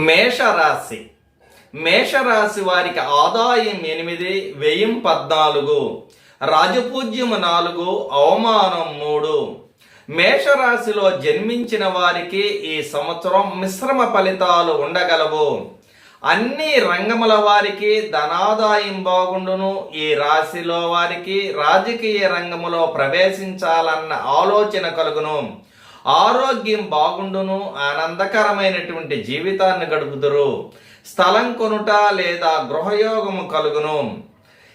మేషరాశి మేషరాశి వారికి ఆదాయం 8, వ్యయం 14, రాజపూజ్యం 4, అవమానం 3. మేషరాశిలో జన్మించిన వారికి ఈ సంవత్సరం మిశ్రమ ఫలితాలు ఉండగలవు. అన్ని రంగముల వారికి ధనాదాయం బాగుండును. ఈ రాశిలో వారికి రాజకీయ రంగములో ప్రవేశించాలన్న ఆలోచన కలుగును. ఆరోగ్యం బాగుండును. ఆనందకరమైనటువంటి జీవితాన్ని గడుపుదురు. స్థలం కొనుట లేదా గృహయోగము కలుగును.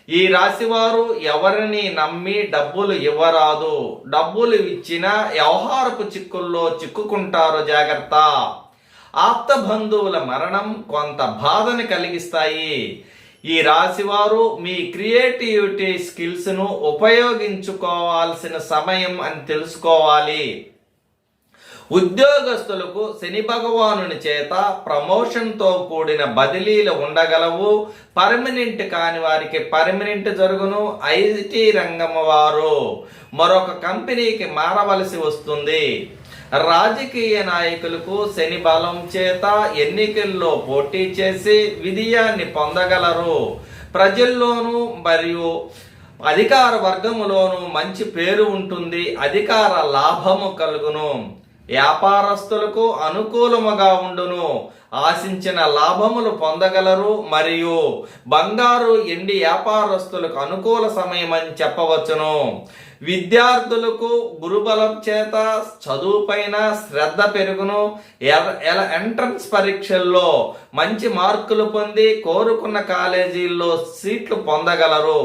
ఈ రాశివారు ఎవరిని నమ్మి డబ్బులు ఇవ్వరాదు. డబ్బులు ఇచ్చినా వ్యవహారపు చిక్కుల్లో చిక్కుకుంటారు, జాగ్రత్త. ఆప్త బంధువుల మరణం కొంత బాధని కలిగిస్తాయి. ఈ రాశివారు మీ క్రియేటివిటీ స్కిల్స్ను ఉపయోగించుకోవాల్సిన సమయం అని తెలుసుకోవాలి. ఉద్యోగస్తులకు శని భగవానుని చేత ప్రమోషన్తో కూడిన బదిలీలు ఉండగలవు. పర్మనెంట్ కాని వారికి పర్మనెంట్ జరుగును. ఐటీ రంగం వారు మరొక కంపెనీకి మారవలసి వస్తుంది. రాజకీయ నాయకులకు శని బలం చేత ఎన్నికల్లో పోటీ చేసి విజయాన్ని పొందగలరు. ప్రజల్లోనూ మరియు అధికార వర్గములోనూ మంచి పేరు ఉంటుంది. అధికార లాభము కలుగును. వ్యాపారస్తులకు అనుకూలముగా ఉండును. ఆశించిన లాభములు పొందగలరు. మరియు బంగారు ఎండి వ్యాపారస్తులకు అనుకూల సమయం అని చెప్పవచ్చును. విద్యార్థులకు గురుబలం చేత చదువుపైన శ్రద్ధ పెరుగును. ఎంట్రన్స్ పరీక్షల్లో మంచి మార్కులు పొంది కోరుకున్న కాలేజీల్లో సీట్లు పొందగలరు.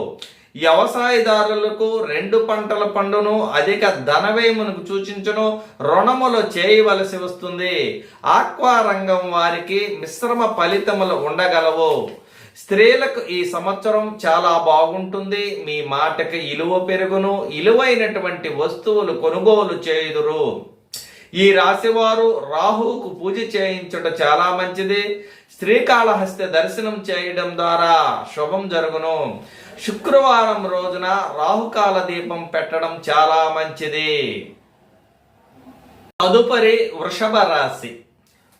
వ్యవసాయదారులకు 2 పంటల పండును. అధిక ధనవ్యయమును సూచించును. రుణములు చేయవలసి వస్తుంది. ఆక్వా రంగం వారికి మిశ్రమ ఫలితములు ఉండగలవు. స్త్రీలకు ఈ సంవత్సరం చాలా బాగుంటుంది. మీ మాటకి ఇలువ పెరుగును. ఇలువైనటువంటి వస్తువులు కొనుగోలు చేయుదురు. ఈ రాశివారు రాహువుకు పూజ చేయించుట చాలా మంచిది. శ్రీకాళహస్తి దర్శనం చేయడం ద్వారా శుభం జరుగును. శుక్రవారం రోజున రాహుకాల దీపం పెట్టడం చాలా మంచిది. తదుపరి వృషభ రాశి.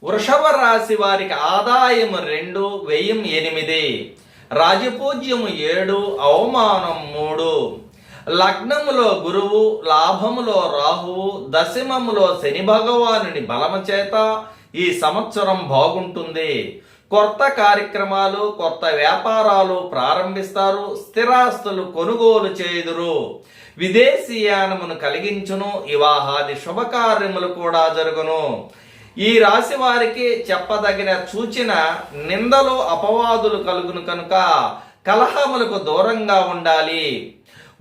వృషభ రాశి వారికి ఆదాయం 2, వ్యయం 8, రాజపూజ్యము 7, అవమానం 3. లగ్నములో గురువు, లాభములో రాహువు, దశమములో శని భగవానుని బలము చేత ఈ సంవత్సరం బాగుంటుంది. కొత్త కార్యక్రమాలు, కొత్త వ్యాపారాలు ప్రారంభిస్తారు. స్థిరాస్తులు కొనుగోలు చేయుదురు. విదేశీయానమును కలిగించును. వివాహాది శుభకార్యములు కూడా జరుగును. ఈ రాశి వారికి చెప్పదగిన సూచన నిందలు అపవాదులు కలుగును కనుక కలహములకు దూరంగా ఉండాలి.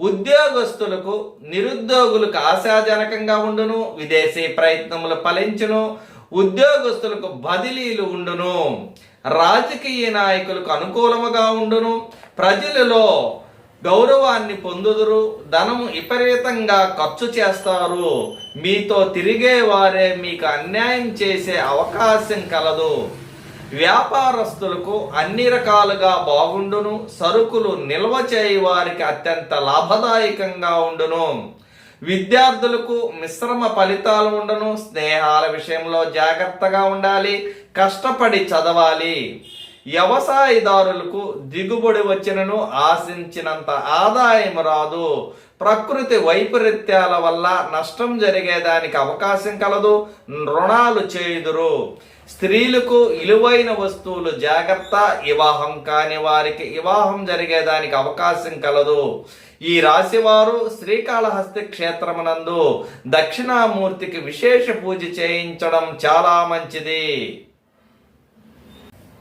ఉద్యోగస్తులకు నిరుద్యోగులకు ఆశాజనకంగా ఉండును. విదేశీ ప్రయత్నములు ఫలించును. ఉద్యోగస్తులకు బదిలీలు ఉండును. రాజకీయ నాయకులకు అనుకూలముగా ఉండును. ప్రజలలో గౌరవాన్ని పొందుదురు. ధనము విపరీతంగా ఖర్చు చేస్తారు. మీతో తిరిగే వారే మీకు అన్యాయం చేసే అవకాశం కలదు. వ్యాపారస్తులకు అన్ని రకాలుగా బాగుండును. సరుకులు నిల్వ చేయ వారికి అత్యంత లాభదాయకంగా ఉండును. విద్యార్థులకు మిశ్రమ ఫలితాలు ఉండను. స్నేహాల విషయంలో జాగ్రత్తగా ఉండాలి. కష్టపడి చదవాలి. వ్యవసాయదారులకు దిగుబడి వచ్చినను ఆశించినంత ఆదాయం రాదు. ప్రకృతి వైపరీత్యాల వల్ల నష్టం జరిగేదానికి అవకాశం కలదు. రుణాలు చేయుదురు. స్త్రీలకు విలువైన వస్తువులు జాగ్రత్త. వివాహం కాని వారికి వివాహం జరిగేదానికి అవకాశం కలదు. ఈ రాశివారు శ్రీకాళహస్తి క్షేత్రమునందు దక్షిణామూర్తికి విశేష పూజ చేయించడం చాలా మంచిది.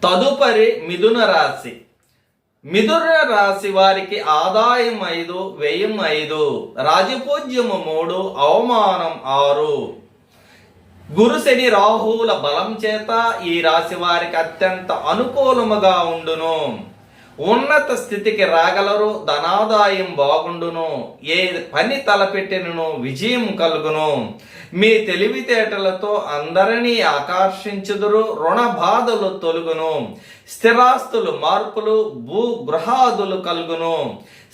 తదుపరి మిథున రాశి. మిథున రాశి వారికి ఆదాయం 5, వ్యయం 5, రాజపూజ్యము 3, అవమానం 6. గురు శని రాహువుల బలం చేత ఈ రాశి వారికి అత్యంత అనుకూలముగా ఉండును. ఉన్నత స్థితికి రాగలరు. ధనాదాయం బాగుండును. ఏ పని తలపెట్టినను విజయం కలుగును. మీ తెలివితేటలతో అందరినీ ఆకర్షించుదురు. రుణ బాధలు తొలుగును. స్థిరాస్తులు మార్పులు, భూగృహాదులు కలుగును.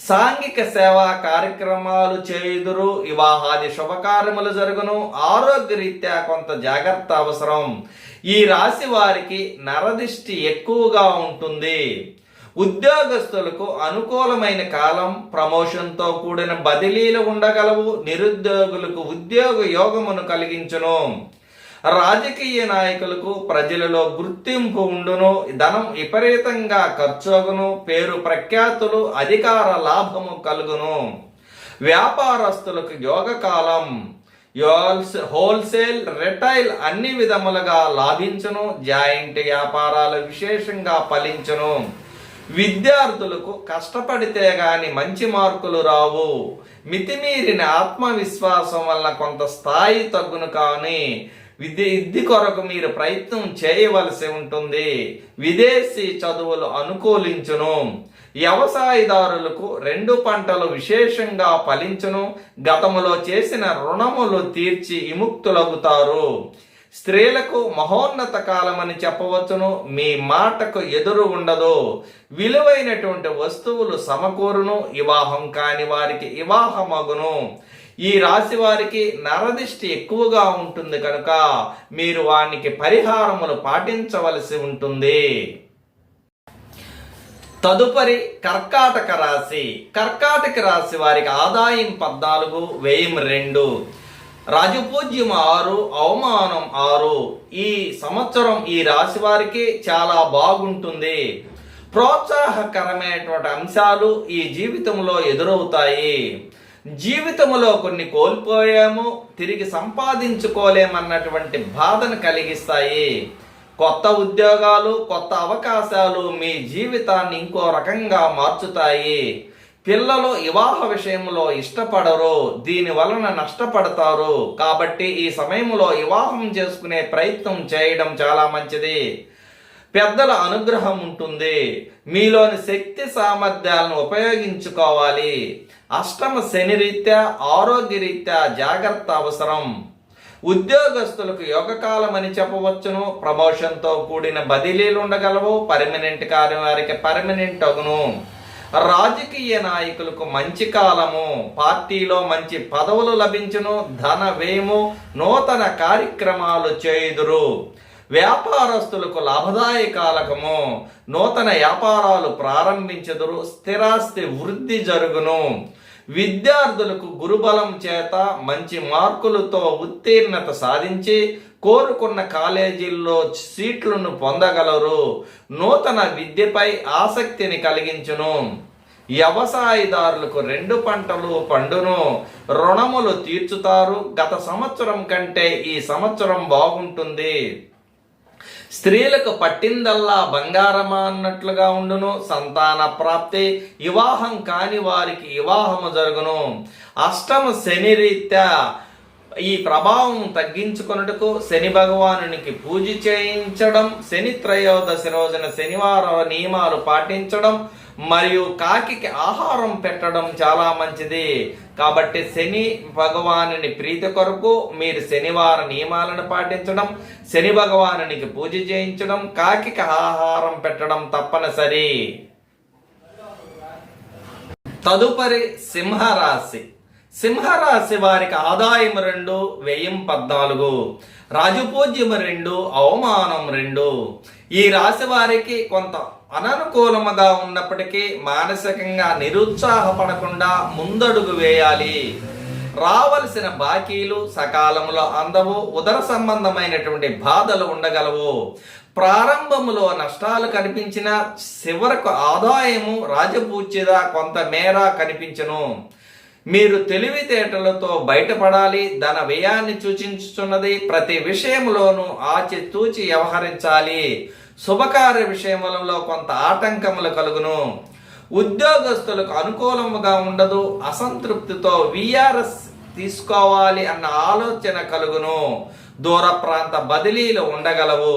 సాంఘిక సేవా కార్యక్రమాలు చేయుదురు. వివాహాది శుభకార్యములు జరుగును. ఆరోగ్య రీత్యా కొంత జాగ్రత్త అవసరం. ఈ రాశి వారికి నరదిష్టి ఎక్కువగా ఉంటుంది. ఉద్యోగస్తులకు అనుకూలమైన కాలం, ప్రమోషన్తో కూడిన బదిలీలు ఉండగలవు. నిరుద్యోగులకు ఉద్యోగ యోగమును కలిగించును. రాజకీయ నాయకులకు ప్రజలలో గుర్తింపు ఉండును. ధనం విపరీతంగా ఖర్చగును. పేరు ప్రఖ్యాతులు, అధికార లాభము కలుగును. వ్యాపారస్తులకు యోగకాలం. హోల్సేల్, రిటైల్ అన్ని విధములుగా లాభించును. జాయింట్ వ్యాపారాలు విశేషంగా ఫలించును. విద్యార్థులకు కష్టపడితే గాని మంచి మార్కులు రావు. మితిమీరిన ఆత్మవిశ్వాసం వల్ల కొంత స్థాయి తగ్గును. కానీ విద్య కొరకు మీరు ప్రయత్నం చేయవలసి ఉంటుంది. విదేశీ చదువులు అనుకూలించును. వ్యవసాయదారులకు 2 పంటలు విశేషంగా ఫలించును. గతములో చేసిన రుణములు తీర్చి విముక్తులవుతారు. స్త్రీలకు మహోన్నత కాలమని చెప్పవచ్చును. మీ మాటకు ఎదురు ఉండదు. విలువైనటువంటి వస్తువులు సమకూరును. వివాహం కాని వారికి వివాహమగును. ఈ రాశి వారికి నరదిష్టి ఎక్కువగా ఉంటుంది కనుక మీరు వానికి పరిహారములు పాటించవలసి ఉంటుంది. తదుపరి కర్కాటక రాశి. కర్కాటక రాశి వారికి ఆదాయం 14, వ్యయం 2, రాజపూజ్యం 6, అవమానం 6. ఈ సంవత్సరం ఈ రాశి వారికి చాలా బాగుంటుంది. ప్రోత్సాహకరమైనటువంటి అంశాలు ఈ జీవితంలో ఎదురవుతాయి. జీవితంలో కొన్ని కోల్పోయాము, తిరిగి సంపాదించుకోలేమన్నటువంటి బాధను కలిగిస్తాయి. కొత్త ఉద్యోగాలు, కొత్త అవకాశాలు మీ జీవితాన్ని ఇంకో రకంగా మార్చుతాయి. పిల్లలు వివాహ విషయంలో ఇష్టపడరు, దీని వలన నష్టపడతారు. కాబట్టి ఈ సమయంలో వివాహం చేసుకునే ప్రయత్నం చేయడం చాలా మంచిది. పెద్దల అనుగ్రహం ఉంటుంది. మీలోని శక్తి సామర్థ్యాలను ఉపయోగించుకోవాలి. అష్టమ శని రీత్యా, ఆరోగ్య రీత్యా జాగ్రత్త అవసరం. ఉద్యోగస్తులకు యోగకాలం అని చెప్పవచ్చును. ప్రమోషన్తో కూడిన బదిలీలు ఉండగలవు. పర్మనెంట్ కార్యం వారికి పర్మనెంట్ అగును. రాజకీయ నాయకులకు మంచి కాలము. పార్టీలో మంచి పదవులు లభించును. ధన వ్యయము, నూతన కార్యక్రమాలు చేయుదురు. వ్యాపారస్తులకు లాభదాయకాలకము. నూతన వ్యాపారాలు ప్రారంభించుదురు. స్థిరాస్తి వృద్ధి జరుగును. విద్యార్థులకు గురుబలం చేత మంచి మార్కులతో ఉత్తీర్ణత సాధించి కోరుకున్న కాలేజీల్లో సీట్లను పొందగలరు. నూతన విద్యపై ఆసక్తిని కలిగించును. వ్యవసాయదారులకు 2 పంటలు పండును. రుణములు తీర్చుతారు. గత సంవత్సరం కంటే ఈ సంవత్సరం బాగుంటుంది. స్త్రీలకు పట్టిందల్లా బంగారమా అన్నట్లుగా ఉండును. సంతాన ప్రాప్తి. వివాహం కాని వారికి వివాహము జరుగును. అష్టమ శని రీత్యా ఈ ప్రభావం తగ్గించుకొనుటకు శని భగవానునికి పూజ చేయించడం, శని త్రయోదశి రోజున శనివారం నియమాలు పాటించడం మరియు కాకికి ఆహారం పెట్టడం చాలా మంచిది. కాబట్టి శని భగవానుని ప్రీతి కొరకు మీరు శనివార నియమాలను పాటించడం, శని భగవానునికి పూజ చేయించడం, కాకికి ఆహారం పెట్టడం తప్పనిసరి. తదుపరి సింహరాశి. సింహరాశి వారికి ఆదాయం 2, వ్యయం 14, రాజపూజ్యం 2, అవమానం 2. ఈ రాశి వారికి కొంత అననుకూలముగా ఉన్నప్పటికీ మానసికంగా నిరుత్సాహపడకుండా ముందడుగు వేయాలి. రావలసిన బాకీలు సకాలంలో అందవు. ఉదర సంబంధమైనటువంటి బాధలు ఉండగలవు. ప్రారంభములో నష్టాలు కనిపించిన చివరకు ఆదాయము రాజపూజ్యత కొంత మేర కనిపించును. మీరు తెలివితేటలతో బయటపడాలి. ధన వ్యయాన్ని సూచించుచున్నది. ప్రతి విషయంలోనూ ఆచితూచి వ్యవహరించాలి. శుభకార్య విషయములలో కొంత ఆటంకములు కలుగును. ఉద్యోగస్తులకు అనుకూలముగా ఉండదు. అసంతృప్తితో విఆర్ఎస్ తీసుకోవాలి అన్న ఆలోచన కలుగును. దూర ప్రాంత బదిలీలు ఉండగలవు.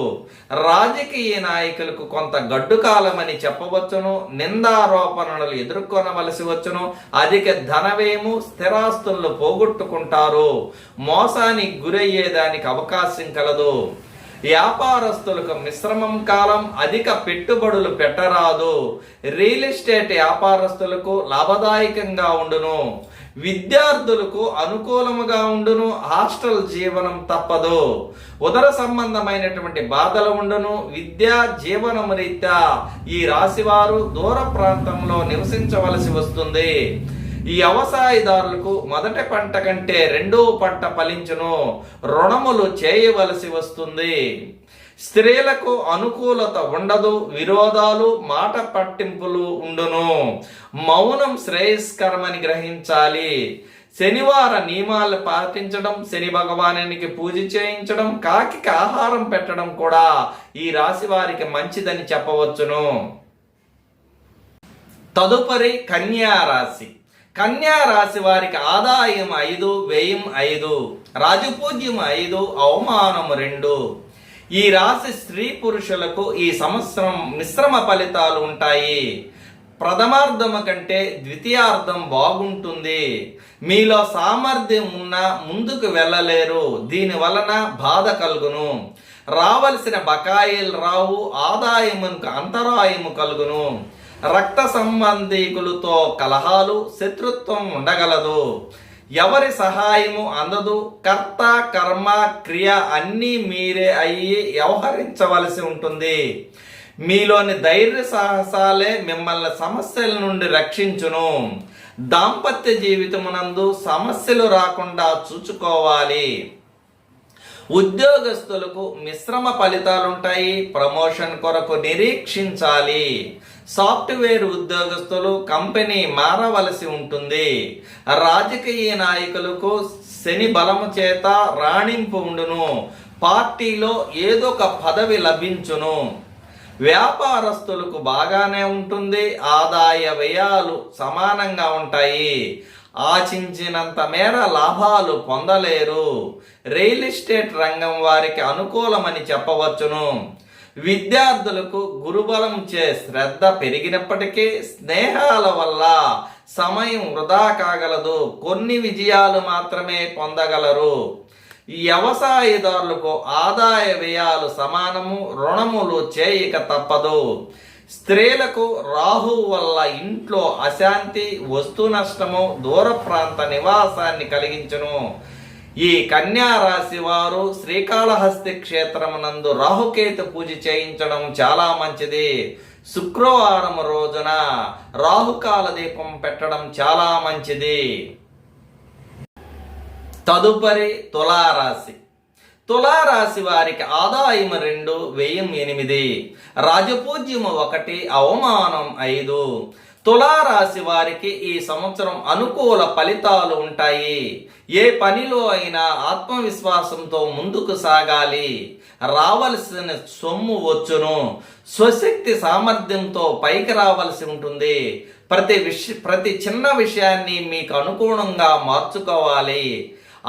రాజకీయ నాయకులకు కొంత గడ్డు కాలమని చెప్పవచ్చును. నిందారోపణలు ఎదుర్కొనవలసి వచ్చును. అధిక ధనవేము, స్థిరాస్తులను పోగొట్టుకుంటారు. మోసానికి గురయ్యేదానికి అవకాశం కలదు. వ్యాపారస్తులకు మిశ్రమం కాలం. అధిక పెట్టుబడులు పెట్టరాదు. రియల్ ఎస్టేట్ వ్యాపారస్తులకు లాభదాయకంగా ఉండును. విద్యార్థులకు అనుకూలముగా ఉండును, హాస్టల్ జీవనం తప్పదు. ఉదర సంబంధమైనటువంటి బాధలు ఉండును. విద్యా జీవనం రీత్యా ఈ రాశివారు దూర ప్రాంతంలో నివసించవలసి వస్తుంది. ఈ వ్యవసాయదారులకు మొదటి పంట కంటే రెండవ పంట ఫలించును. రుణములు చేయవలసి వస్తుంది. స్త్రీలకు అనుకూలత ఉండదు. విరోధాలు, మాట పట్టింపులు ఉండును. మౌనం శ్రేయస్కరమని గ్రహించాలి. శనివార నియమాలు పాటించడం, శని భగవానునికి పూజ చేయించడం, కాకి ఆహారం పెట్టడం కూడా ఈ రాశి వారికి మంచిదని చెప్పవచ్చును. తదుపరి కన్యా రాశి. కన్యా రాశి వారికి ఆదాయం 5, వ్యయం 5, రాజపూజ్యం 5, అవమానం 2. ఈ రాశి స్త్రీ పురుషులకు ఈ సంవత్సరం మిశ్రమ ఫలితాలు ఉంటాయి. ప్రథమార్థము కంటే ద్వితీయార్థం బాగుంటుంది. మీలో సామర్థ్యం ఉన్నా ముందుకు వెళ్ళలేరు. దీని వలన బాధ కలుగును. రావలసిన బకాయిలు రావు. ఆదాయమునకు అంతరాయము కలుగును. రక్త సంబంధికులతో కలహాలు, శత్రుత్వం ఉండగలదు. ఎవరి సహాయము అందదు. కర్త, కర్మ, క్రియ అన్నీ మీరే అయ్యి వ్యవహరించవలసి ఉంటుంది. మీలోని ధైర్య సాహసాలే మిమ్మల్ని సమస్యల నుండి రక్షించును. దాంపత్య జీవితమునందు సమస్యలు రాకుండా చూసుకోవాలి. ఉద్యోగస్తులకు మిశ్రమ ఫలితాలుంటాయి. ప్రమోషన్ కొరకు నిరీక్షించాలి. సాఫ్ట్వేర్ ఉద్యోగస్తులు కంపెనీ మారవలసి ఉంటుంది. రాజకీయ నాయకులకు శని బలము చేత రాణింపు ఉండును. పార్టీలో ఏదో ఒక పదవి లభించును. వ్యాపారస్తులకు బాగానే ఉంటుంది. ఆదాయ వ్యయాలు సమానంగా ఉంటాయి. ఆశించినంత మేర లాభాలు పొందలేరు. రియల్ ఎస్టేట్ రంగం వారికి అనుకూలమని చెప్పవచ్చును. విద్యార్థులకు గురుబలం చే శ్రద్ధ పెరిగినప్పటికీ స్నేహాల వల్ల సమయం వృధా కాగలదు. కొన్ని విజయాలు మాత్రమే పొందగలరు. ఈ వ్యవసాయదారులకు ఆదాయ వ్యయాలు సమానము. రుణములు చేయక తప్పదు. స్త్రీలకు రాహు వల్ల ఇంట్లో అశాంతి, వస్తు నష్టము, దూర ప్రాంత నివాసాన్ని కలిగించును. ఈ కన్యా రాశి వారు శ్రీకాళహస్తి క్షేత్రమునందు రాహుకేతు పూజ చేయించడం చాలా మంచిది. శుక్రవారం రోజున రాహుకాల దీపం పెట్టడం చాలా మంచిది. తదుపరి తులారాశి. తులారాశి వారికి ఆదాయం 2, వ్యయం 8, రాజపూజ్యము 1, అవమానం 5. తులారాశి వారికి ఈ సంవత్సరం అనుకూల ఫలితాలు ఉంటాయి. ఏ పనిలో అయినా ఆత్మవిశ్వాసంతో ముందుకు సాగాలి. రావలసిన సొమ్ము వచ్చును. స్వశక్తి సామర్థ్యంతో పైకి రావాల్సి ఉంటుంది. ప్రతి చిన్న విషయాన్ని మీకు అనుగుణంగా మార్చుకోవాలి.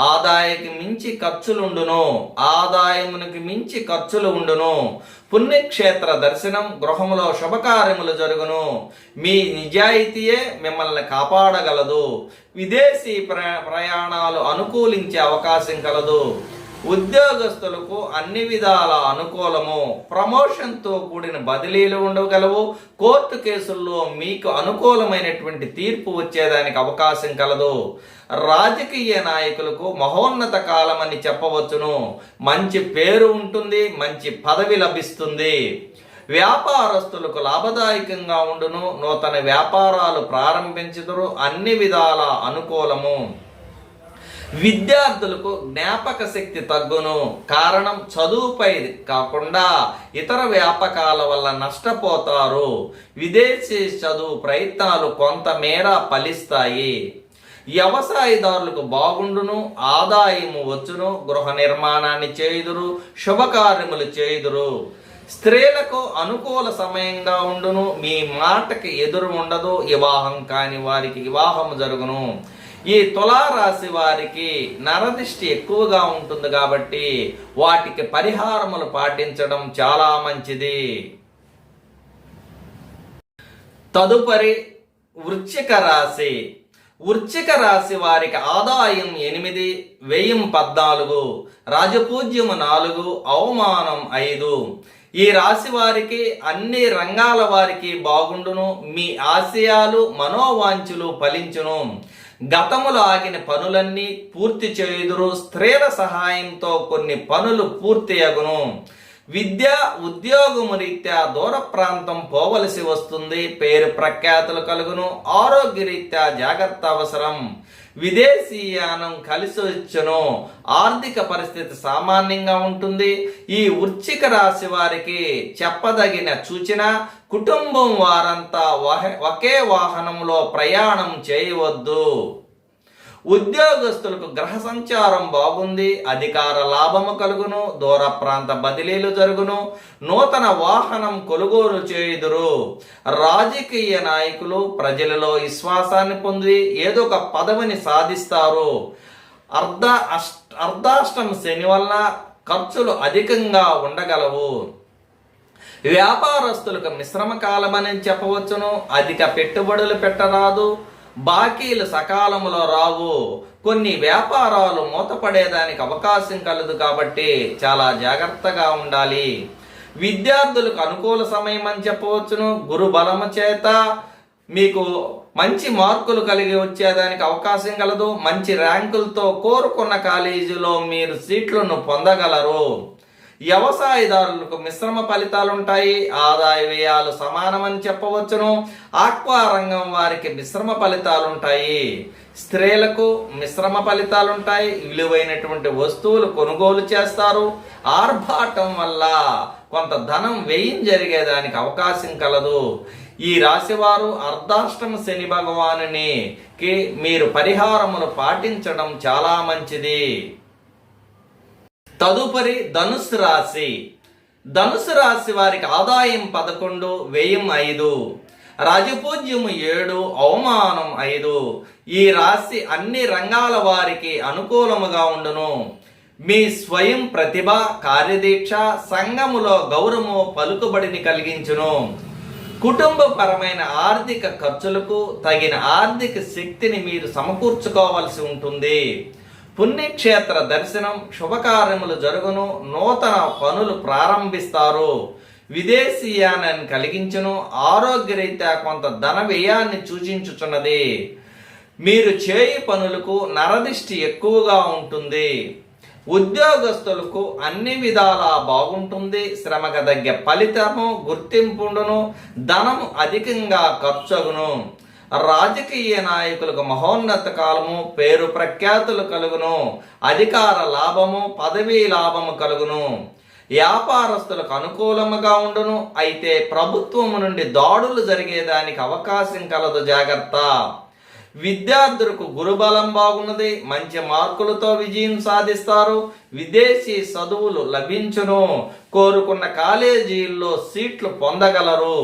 ఆదాయానికి మించి ఖర్చులుండును. ఆదాయమునికి మించి ఖర్చులు ఉండును. పుణ్యక్షేత్ర దర్శనం, గృహములో శుభకార్యములు జరుగును. మీ నిజాయితీయే మిమ్మల్ని కాపాడగలదు. విదేశీ ప్రయాణాలు అనుకూలించే అవకాశం కలదు. ఉద్యోగస్తులకు అన్ని విధాల అనుకూలము. ప్రమోషన్తో కూడిన బదిలీలు ఉండగలవు. కోర్టు కేసుల్లో మీకు అనుకూలమైనటువంటి తీర్పు వచ్చేదానికి అవకాశం కలదు. రాజకీయ నాయకులకు మహోన్నత కాలం అని చెప్పవచ్చును. మంచి పేరు ఉంటుంది. మంచి పదవి లభిస్తుంది. వ్యాపారస్తులకు లాభదాయకంగా ఉండును. నూతన వ్యాపారాలు ప్రారంభించుదురు. అన్ని విధాల అనుకూలము. విద్యార్థులకు జ్ఞాపక శక్తి తగ్గును. కారణం చదువుపై కాకుండా ఇతర వ్యాపకాల వల్ల నష్టపోతారు. విదేశీ చదువు ప్రయత్నాలు కొంతమేర ఫలిస్తాయి. వ్యవసాయదారులకు బాగుండును. ఆదాయము వచ్చును. గృహ నిర్మాణాన్ని చేయుదురు. శుభకార్యములు చేయుదురు. స్త్రీలకు అనుకూల సమయంగా ఉండును. మీ మాటకి ఎదురు ఉండదు. వివాహం కాని వారికి వివాహం జరుగును. ఈ తులారాశి వారికి నరదిష్టి ఎక్కువగా ఉంటుంది కాబట్టి వాటికి పరిహారములు పాటించడం చాలా మంచిది. తదుపరి వృశ్చిక రాశి. వృశ్చిక రాశి వారికి ఆదాయం 8, వ్యయం 14, రాజపూజ్యము 4, అవమానం 5. ఈ రాశి వారికి అన్ని రంగాల వారికి బాగుండును. మీ ఆశయాలు, మనోవాంఛలు ఫలించును. గతములో ఆగిన పనులన్నీ పూర్తి చేయుదురు. స్త్రీల సహాయంతో కొన్ని పనులు పూర్తి అగును. విద్య ఉద్యోగము రీత్యా దూర ప్రాంతం పోవలసి వస్తుంది. పేరు ప్రఖ్యాతులు కలుగును. ఆరోగ్య రీత్యా జాగ్రత్త అవసరం. విదేశీయానం కలిసి వచ్చును. ఆర్థిక పరిస్థితి సామాన్యంగా ఉంటుంది. ఈ వృశ్చిక రాశి వారికి చెప్పదగిన సూచన, కుటుంబం వారంతా ఒకే వాహనంలో ప్రయాణం చేయవద్దు. ఉద్యోగస్తులకు గ్రహ సంచారం బాగుంది. అధికార లాభము కలుగును. దూర ప్రాంత బదిలీలు జరుగును. నూతన వాహనం కొనుగోలు చేయుదురు. రాజకీయ నాయకులు ప్రజలలో విశ్వాసాన్ని పొంది ఏదో ఒక పదవిని సాధిస్తారు. అర్ధాష్టమ శని వలన ఖర్చులు అధికంగా ఉండగలవు. వ్యాపారస్తులకు మిశ్రమ కాలమని చెప్పవచ్చును. అధిక పెట్టుబడులు పెట్టరాదు. బాకీలు సకాలంలో రావు. కొన్ని వ్యాపారాలు మూతపడేదానికి అవకాశం కలదు కాబట్టి చాలా జాగ్రత్తగా ఉండాలి. విద్యార్థులకు అనుకూల సమయం అని చెప్పవచ్చును. గురు బలము చేత మీకు మంచి మార్కులు కలిగి వచ్చేదానికి అవకాశం కలదు. మంచి ర్యాంకులతో కోరుకున్న కాలేజీలో మీరు సీట్లను పొందగలరు. వ్యవసాయదారులకు మిశ్రమ ఫలితాలుంటాయి. ఆదాయ వ్యయాలు సమానమని చెప్పవచ్చును. ఆక్వా రంగం వారికి మిశ్రమ ఫలితాలుంటాయి. స్త్రీలకు మిశ్రమ ఫలితాలుంటాయి. విలువైనటువంటి వస్తువులు కొనుగోలు చేస్తారు. ఆర్భాటం వల్ల కొంత ధనం వ్యయం జరిగేదానికి అవకాశం కలదు. ఈ రాశివారు అర్ధాష్టమ శని భగవానునికి మీరు పరిహారములు పాటించడం చాలా మంచిది. తదుపరి ధనుసు రాశి. ధనుసు రాశి వారికి ఆదాయం 11, వ్యయం 5, రాజపూజ్యము 7, అవమానం 5. ఈ రాశి అన్ని రంగాల వారికి అనుకూలముగా ఉండును. మీ స్వయం ప్రతిభ, కార్యదీక్ష సంఘములో గౌరవము, పలుకుబడిని కలిగించును. కుటుంబపరమైన ఆర్థిక ఖర్చులకు తగిన ఆర్థిక శక్తిని మీరు సమకూర్చుకోవాల్సి ఉంటుంది. పుణ్యక్షేత్ర దర్శనం, శుభకార్యములు జరుగును. నూతన పనులు ప్రారంభిస్తారు. విదేశీయానాన్ని కలిగించును. ఆరోగ్యరీత్యా కొంత ధన వ్యయాన్ని సూచించుచున్నది. మీరు చేయి పనులకు నరదిష్టి ఎక్కువగా ఉంటుంది. ఉద్యోగస్తులకు అన్ని విధాలా బాగుంటుంది. శ్రమకు తగ్గ ఫలితము, గుర్తింపుండును. ధనము అధికంగా ఖర్చగును. రాజకీయ నాయకులకు మహోన్నత కాలము, పేరు ప్రఖ్యాతులు కలుగును. అధికార లాభము, పదవీ లాభము కలుగును. వ్యాపారస్తులకు అనుకూలముగా ఉండును. అయితే ప్రభుత్వము నుండి దాడులు జరిగేదానికి అవకాశం కలదు, జాగ్రత్త. విద్యార్థులకు గురుబలం బాగున్నది. మంచి మార్కులతో విజయం సాధిస్తారు. విదేశీ చదువులు లభించును. కోరుకున్న కాలేజీల్లో సీట్లు పొందగలరు.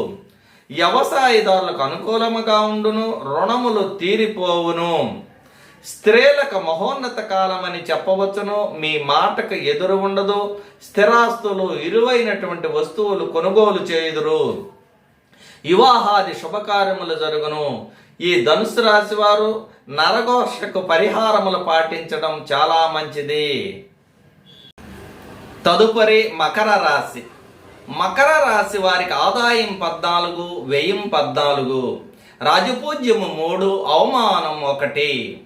వ్యవసాయదారులకు అనుకూలముగా ఉండును. రుణములు తీరిపోవును. స్త్రీలకు మహోన్నత కాలమని చెప్పవచ్చును. మీ మాటకు ఎదురు ఉండదు. స్థిరాస్తులు, విలువైనటువంటి వస్తువులు కొనుగోలు చేయుదురు. వివాహాది శుభకార్యములు జరుగును. ఈ ధనుసు రాశి వారు నరఘోషకు పరిహారములు పాటించడం చాలా మంచిది. తదుపరి మకర రాశి. మకర రాశి వారికి ఆదాయం 14, వ్యయం 14, రాజపూజ్యము 3, అవమానం 1.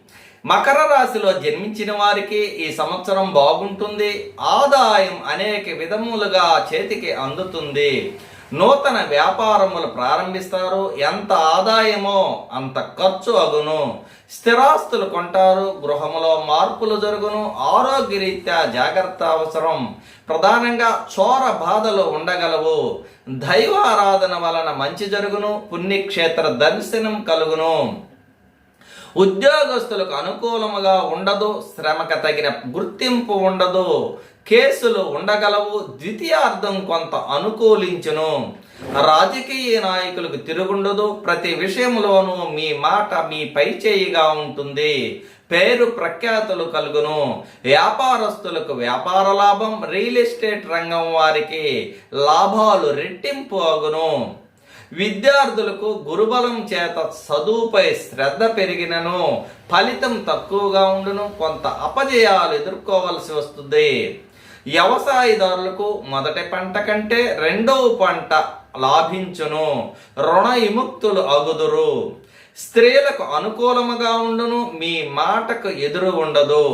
మకర రాశిలో జన్మించిన వారికి ఈ సంవత్సరం బాగుంటుంది. ఆదాయం అనేక విధములుగా చేతికి అందుతుంది. నూతన వ్యాపారములు ప్రారంభిస్తారు. ఎంత ఆదాయమో అంత ఖర్చు అగును. స్థిరాస్తులు కొంటారు. గృహములో మార్పులు జరుగును. ఆరోగ్యరీత్యా జాగ్రత్త అవసరం. ప్రధానంగా చోర బాధలు ఉండగలవు. దైవారాధన వలన మంచి జరుగును. పుణ్యక్షేత్ర దర్శనం కలుగును. ఉద్యోగస్తులకు అనుకూలముగా ఉండదు. శ్రమకు తగిన గుర్తింపు ఉండదు. కేసులు ఉండగలవు. ద్వితీయార్థం కొంత అనుకూలించును. రాజకీయ నాయకులకు తిరుగుండదు. ప్రతి విషయంలోనూ మీ మాట మీ పైచేయిగా ఉంటుంది. పేరు ప్రఖ్యాతులు కలుగును. వ్యాపారస్తులకు వ్యాపార లాభం. రియల్ ఎస్టేట్ రంగం వారికి లాభాలు రెట్టింపు అగును. విద్యార్థులకు గురుబలం చేత చదువుపై శ్రద్ధ పెరిగినను ఫలితం తక్కువగా ఉండును. కొంత అపజయాలు ఎదుర్కోవలసి వస్తుంది. వ్యవసాయదారులకు మొదటి పంట కంటే రెండవ పంట లాభించును. రుణ విముక్తులు అగుదురు. స్త్రీలకు అనుకూలముగా ఉండును, మీ మాటకు ఎదురు ఉండదు.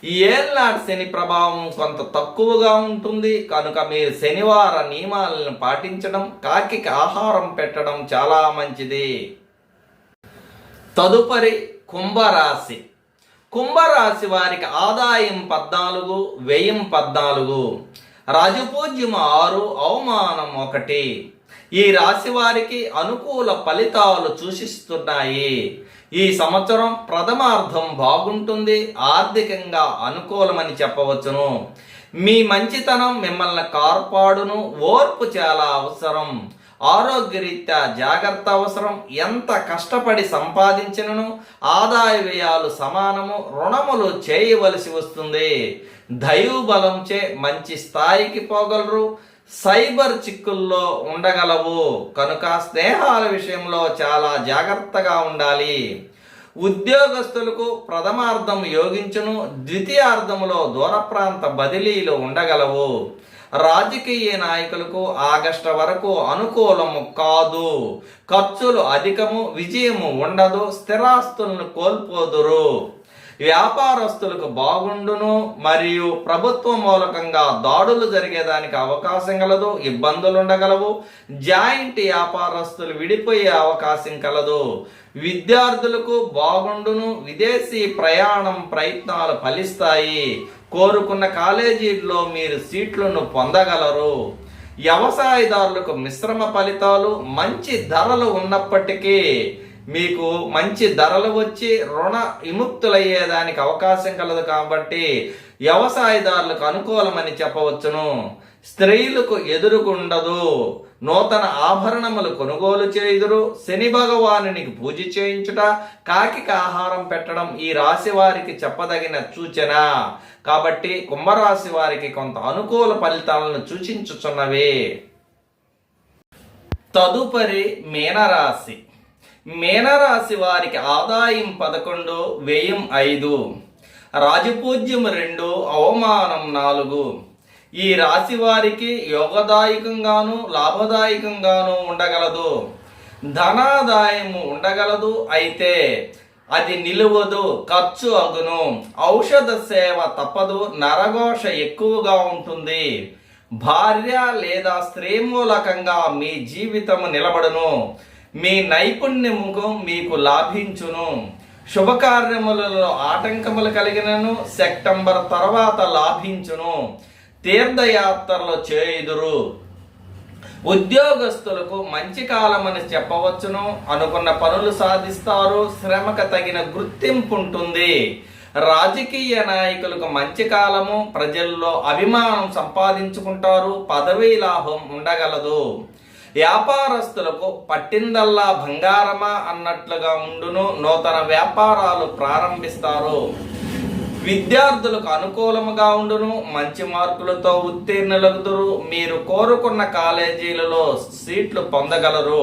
ఈ ఏళ్ళనాటి శని ప్రభావం కొంత తక్కువగా ఉంటుంది కనుక మీరు శనివార నియమాలను పాటించడం, కాకి ఆహారం పెట్టడం చాలా మంచిది. తదుపరి కుంభరాశి. కుంభరాశి వారికి ఆదాయం 14, వ్యయం 14, రాజపూజ్యం 6, అవమానం 1. ఈ రాశి వారికి అనుకూల ఫలితాలు సూచిస్తున్నాయి. ఈ సంవత్సరం ప్రథమార్థం బాగుంటుంది, ఆర్థికంగా అనుకూలమని చెప్పవచ్చును. మీ మంచితనం మిమ్మల్ని కాపాడును. ఓర్పు చాలా అవసరం. ఆరోగ్యరీత్యా జాగ్రత్త అవసరం. ఎంత కష్టపడి సంపాదించినను ఆదాయ వ్యయాలు సమానము. రుణములు చేయవలసి వస్తుంది. దైవబలంచే మంచి స్థాయికి పోగలరు. సైబర్ చిక్కుల్లో ఉండగలవు కనుక స్నేహాల విషయంలో చాలా జాగ్రత్తగా ఉండాలి. ఉద్యోగస్తులకు ప్రథమార్థం యోగించును, ద్వితీయార్థములో దూర ప్రాంత బదిలీలు ఉండగలవు. రాజకీయ నాయకులకు ఆగస్టు వరకు అనుకూలము కాదు. ఖర్చులు అధికము, విజయము ఉండదు, స్థిరాస్తులను కోల్పోదురు. వ్యాపారస్తులకు బాగుండును మరియు ప్రభుత్వ మూలకంగా దాడులు జరిగేదానికి అవకాశం కలదు, ఇబ్బందులు ఉండగలవు. జాయింట్ వ్యాపారస్తులు విడిపోయే అవకాశం కలదు. విద్యార్థులకు బాగుండును, విదేశీ ప్రయాణం ప్రయత్నాలు ఫలిస్తాయి. కోరుకున్న కాలేజీల్లో మీరు సీట్లను పొందగలరు. వ్యవసాయదారులకు మిశ్రమ ఫలితాలు. మంచి ధరలు ఉన్నప్పటికీ మీకు మంచి ధరలు వచ్చి రుణ విముక్తులయ్యేదానికి అవకాశం కలదు కాబట్టి వ్యవసాయదారులకు అనుకూలమని చెప్పవచ్చును. స్త్రీలకు ఎదురుగుండదు. నూతన ఆభరణములు కొనుగోలు చేయుదురు. శని భగవానునికి పూజ చేయించుట, కాకి ఆహారం పెట్టడం ఈ రాశి వారికి చెప్పదగిన సూచన. కాబట్టి కుంభరాశి వారికి కొంత అనుకూల ఫలితాలను సూచించుచున్నవి. తదుపరి మీనరాశి. మీనరాశి వారికి ఆదాయం 11, వ్యయం 5, రాజపూజ్యం 2, అవమానం 4. ఈ రాశి వారికి యోగదాయకంగాను లాభదాయకంగాను ఉండగలదు. ధనాదాయము ఉండగలదు, అయితే అది నిలువదు, ఖర్చు అగును. ఔషధ సేవ తప్పదు, నరఘోష ఎక్కువగా ఉంటుంది. భార్య లేదా స్త్రీ మూలకంగా మీ జీవితము నిలబడును. మీ నైపుణ్యము మీకు లాభించును. శుభకార్యములలో ఆటంకములు కలిగినను సెప్టెంబర్ తర్వాత లాభించును. తీర్థయాత్రలు చేయుదురు. ఉద్యోగస్తులకు మంచి కాలమని చెప్పవచ్చును. అనుకున్న పనులు సాధిస్తారు. శ్రమకు తగిన గుర్తింపు ఉంటుంది. రాజకీయ నాయకులకు మంచి కాలము. ప్రజల్లో అభిమానం సంపాదించుకుంటారు. పదవీ లాభం ఉండగలదు. వ్యాపారస్తులకు పట్టిందల్లా బంగారమా అన్నట్లుగా ఉండును. నూతన వ్యాపారాలు ప్రారంభిస్తారు. విద్యార్థులకు అనుకూలముగా ఉండును. మంచి మార్కులతో ఉత్తీర్ణులగుదురు. మీరు కోరుకున్న కాలేజీలలో సీట్లు పొందగలరు.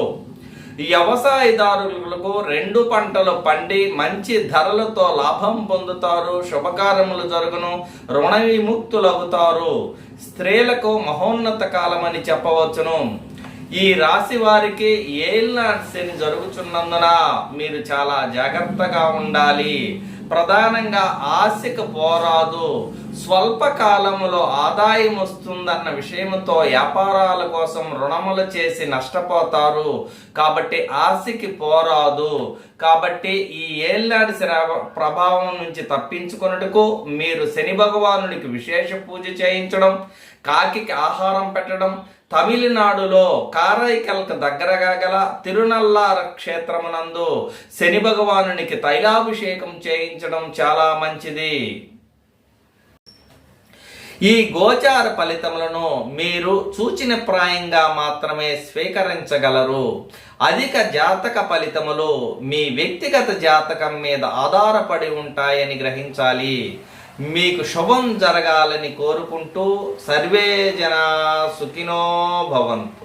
వ్యవసాయదారులకు 2 పంటలు పండి మంచి ధరలతో లాభం పొందుతారు. శుభకార్యములు జరుగును. రుణ విముక్తులవుతారు. స్త్రీలకు మహోన్నత కాలమని చెప్పవచ్చును. ఈ రాశి వారికి ఏళ్ళనాటి శని జరుగుతున్నందున మీరు చాలా జాగ్రత్తగా ఉండాలి. ప్రధానంగా ఆశకు పోరాదు. స్వల్ప కాలంలో ఆదాయం వస్తుందన్న విషయంతో వ్యాపారాల కోసం రుణములు చేసి నష్టపోతారు. కాబట్టి ఆశకి పోరాదు. కాబట్టి ఈ ఏళ్ళనాటి ప్రభావం నుంచి తప్పించుకొనుటకు మీరు శని భగవానునికి విశేష పూజ చేయించడం, కాకి ఆహారం పెట్టడం, తమిళనాడులో కారైకల్కు దగ్గరగా గల తిరునల్లార క్షేత్రమునందు శని భగవానునికి తైలాభిషేకం చేయించడం చాలా మంచిది. ఈ గోచార ఫలితములను మీరు సూచన ప్రాయంగా మాత్రమే స్వీకరించగలరు. అధిక జాతక ఫలితములు మీ వ్యక్తిగత జాతకం మీద ఆధారపడి ఉంటాయని గ్రహించాలి. మీకు శుభం జరగాలని కోరుకుంటూ సర్వే జనా సుఖినో భవంతు.